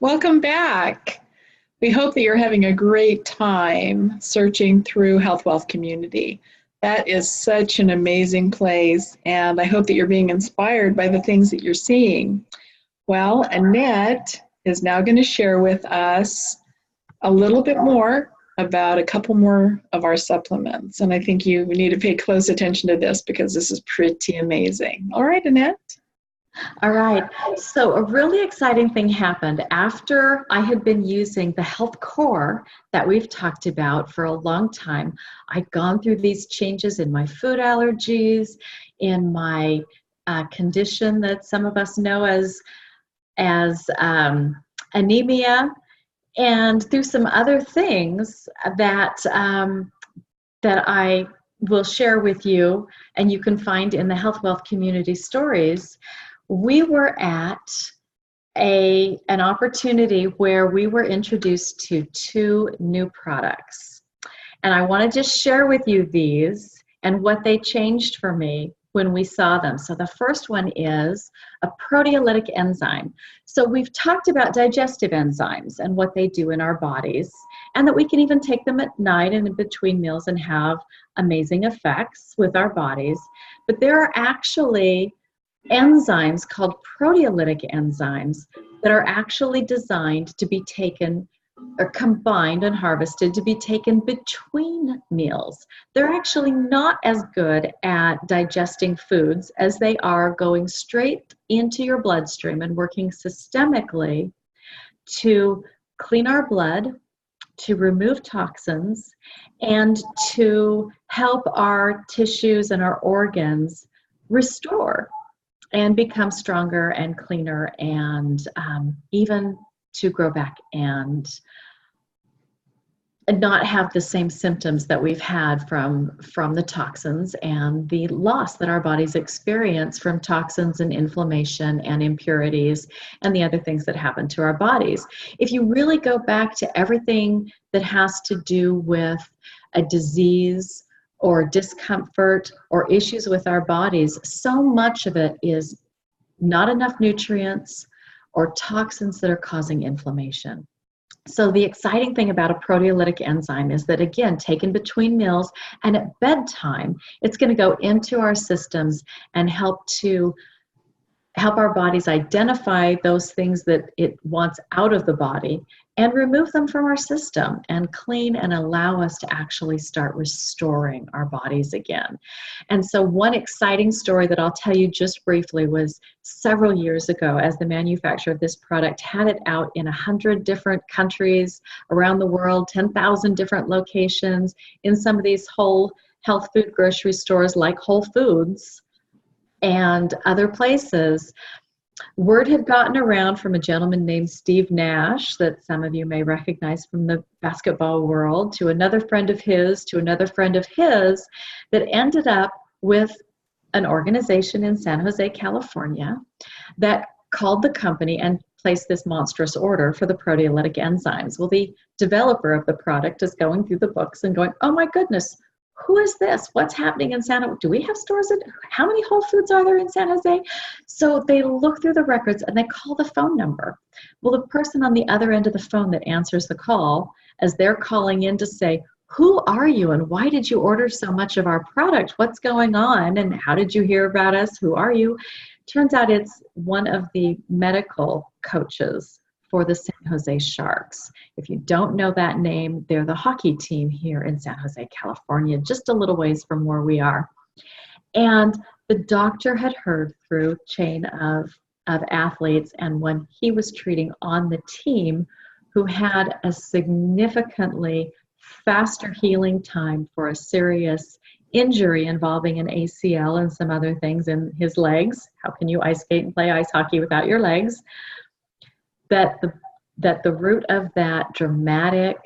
Welcome back. We hope that you're having a great time searching through Health Wealth Community. That is such an amazing place, and I hope that you're being inspired by the things that you're seeing. Well, Annette is now going to share with us a little bit more about a couple more of our supplements, and I think you need to pay close attention to this because this is pretty amazing. All right, Annette? All right. So a really exciting thing happened after I had been using the health core that we've talked about for a long time. I'd gone through these changes in my food allergies, in my condition that some of us know as anemia, and through some other things that I will share with you, and you can find in the Health Wealth Community Stories. We were at an opportunity where we were introduced to two new products. And I want to just share with you these and what they changed for me when we saw them. So the first one is a proteolytic enzyme. So we've talked about digestive enzymes and what they do in our bodies, and that we can even take them at night and in between meals and have amazing effects with our bodies. But there are actually enzymes called proteolytic enzymes that are actually designed to be taken or combined and harvested to be taken between meals. They're actually not as good at digesting foods as they are going straight into your bloodstream and working systemically to clean our blood, to remove toxins, and to help our tissues and our organs restore and become stronger and cleaner, and even to grow back and not have the same symptoms that we've had from the toxins and the loss that our bodies experience from toxins and inflammation and impurities and the other things that happen to our bodies. If you really go back to everything that has to do with a disease or discomfort or issues with our bodies, so much of it is not enough nutrients or toxins that are causing inflammation. So the exciting thing about a proteolytic enzyme is that, again, taken between meals and at bedtime, it's going to go into our systems and help our bodies identify those things that it wants out of the body and remove them from our system and clean and allow us to actually start restoring our bodies again. And so one exciting story that I'll tell you just briefly was several years ago, as the manufacturer of this product had it out in 100 different countries around the world, 10,000 different locations, in some of these whole health food grocery stores like Whole Foods and other places. Word had gotten around from a gentleman named Steve Nash that some of you may recognize from the basketball world, to another friend of his, to another friend of his, that ended up with an organization in San Jose, California, that called the company and placed this monstrous order for the proteolytic enzymes. Well, the developer of the product is going through the books and going, oh my goodness, who is this? What's happening in San Jose? Do we have stores how many Whole Foods are there in San Jose? So they look through the records and they call the phone number. Well, the person on the other end of the phone that answers the call, as they're calling in to say, who are you and why did you order so much of our product? What's going on? And how did you hear about us? Who are you? Turns out it's one of the medical coaches for the San Jose Sharks. If you don't know that name, they're the hockey team here in San Jose, California, just a little ways from where we are. And the doctor had heard through chain of athletes, and when he was treating on the team who had a significantly faster healing time for a serious injury involving an ACL and some other things in his legs. How can you ice skate and play ice hockey without your legs? That the root of that dramatic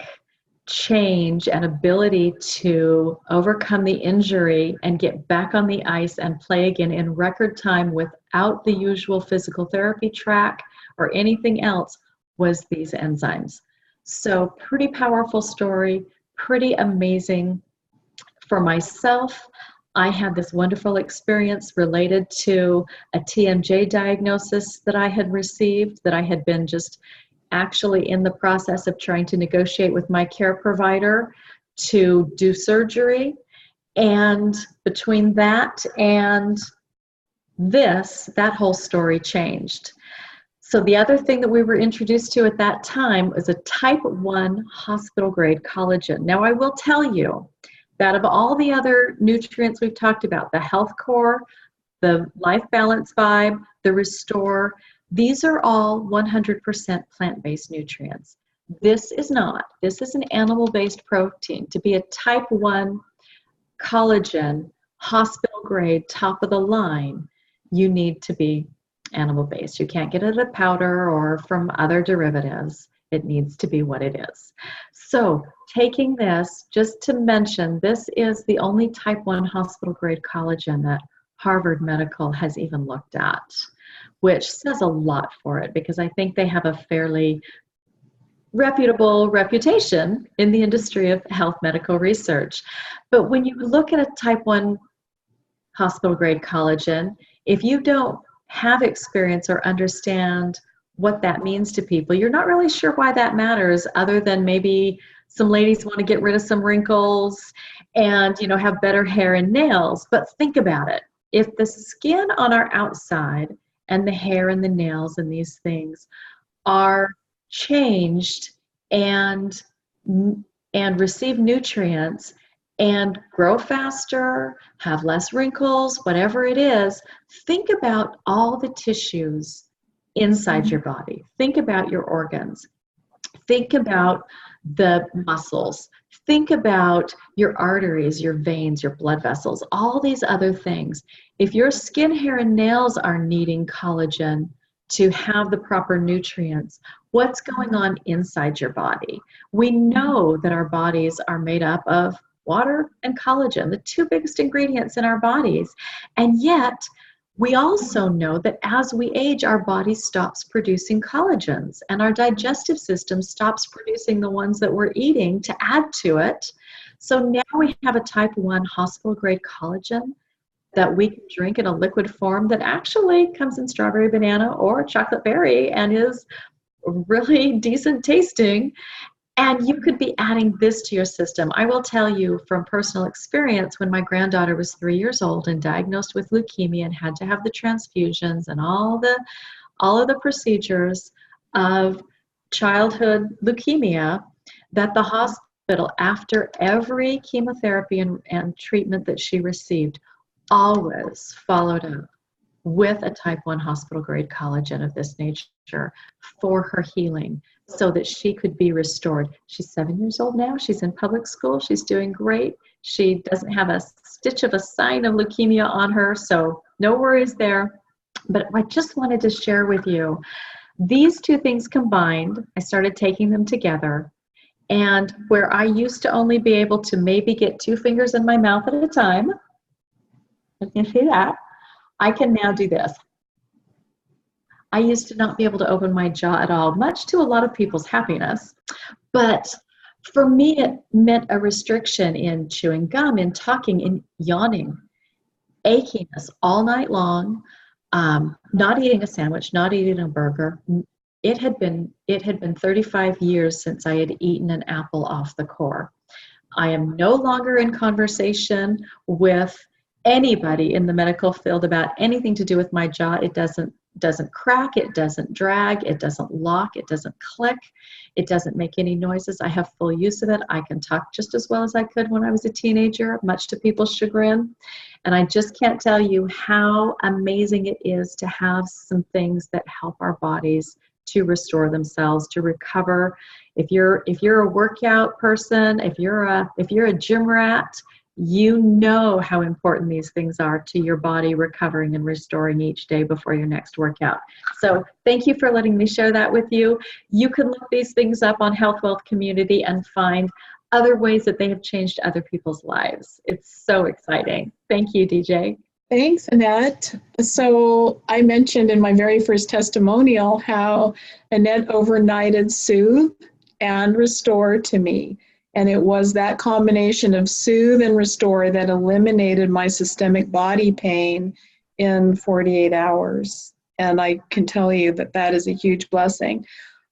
change and ability to overcome the injury and get back on the ice and play again in record time without the usual physical therapy track or anything else was these enzymes. So pretty powerful story, pretty amazing. For myself, I had this wonderful experience related to a TMJ diagnosis that I had received, that I had been just actually in the process of trying to negotiate with my care provider to do surgery. And between that and that whole story changed. So the other thing that we were introduced to at that time was a type 1 hospital grade collagen. Now I will tell you that of all the other nutrients we've talked about, the Health Core, the Life Balance Vibe, the Restore, these are all 100% plant-based nutrients. This is not. This is an animal-based protein. To be a type 1 collagen, hospital grade, top of the line, you need to be animal-based. You can't get it at powder or from other derivatives. It needs to be what it is. So taking this, just to mention, this is the only type 1 hospital grade collagen that Harvard Medical has even looked at, which says a lot for it, because I think they have a fairly reputable reputation in the industry of health medical research. But when you look at a type 1 hospital grade collagen, if you don't have experience or understand what that means to people, you're not really sure why that matters, other than maybe some ladies want to get rid of some wrinkles and, you know, have better hair and nails. But think about it. If the skin on our outside and the hair and the nails and these things are changed and receive nutrients and grow faster, have less wrinkles, whatever it is, think about all the tissues inside your body. Think about your organs. Think about the muscles. Think about your arteries, your veins, your blood vessels, all these other things. If your skin, hair, and nails are needing collagen to have the proper nutrients, what's going on inside your body? We know that our bodies are made up of water and collagen, the two biggest ingredients in our bodies. And yet, we also know that as we age, our body stops producing collagens and our digestive system stops producing the ones that we're eating to add to it. So now we have a type 1 hospital grade collagen that we can drink in a liquid form that actually comes in strawberry, banana, or chocolate berry and is really decent tasting. And you could be adding this to your system. I will tell you from personal experience, when my granddaughter was 3 years old and diagnosed with leukemia and had to have the transfusions and all of the procedures of childhood leukemia, that the hospital, after every chemotherapy and treatment that she received, always followed up with a type 1 hospital grade collagen of this nature for her healing, so that she could be restored. She's 7 years old now. She's in public school. She's doing great. She doesn't have a stitch of a sign of leukemia on her, so no worries there. But I just wanted to share with you, these two things combined, I started taking them together, and where I used to only be able to maybe get 2 fingers in my mouth at a time, you can see that, I can now do this. I used to not be able to open my jaw at all, much to a lot of people's happiness. But for me, it meant a restriction in chewing gum, in talking, in yawning, achiness all night long, not eating a sandwich, not eating a burger. It had been 35 years since I had eaten an apple off the core. I am no longer in conversation with anybody in the medical field about anything to do with my jaw. It doesn't crack, it doesn't drag, it doesn't lock, it doesn't click, it doesn't make any noises. I have full use of it. I can talk just as well as I could when I was a teenager, much to people's chagrin. And I just can't tell you how amazing it is to have some things that help our bodies to restore themselves, to recover. If you're a workout person, if you're a gym rat, you know how important these things are to your body recovering and restoring each day before your next workout. So thank you for letting me share that with you. You can look these things up on Health Wealth Community and find other ways that they have changed other people's lives. It's so exciting. Thank you, DJ. Thanks, Annette. So I mentioned in my very first testimonial how Annette overnighted Soothe and Restore to me. And it was that combination of Soothe and Restore that eliminated my systemic body pain in 48 hours. And I can tell you that that is a huge blessing.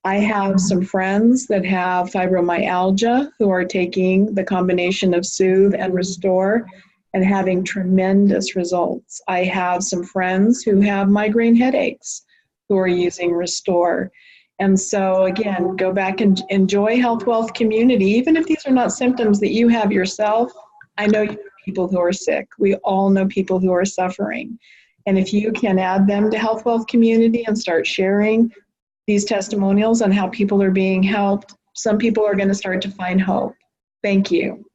I have some friends that have fibromyalgia who are taking the combination of Soothe and Restore and having tremendous results. I have some friends who have migraine headaches who are using Restore. And so again, go back and enjoy Health Wealth Community. Even if these are not symptoms that you have yourself, I know you know people who are sick. We all know people who are suffering. And if you can add them to Health Wealth Community and start sharing these testimonials on how people are being helped, some people are going to start to find hope. Thank you.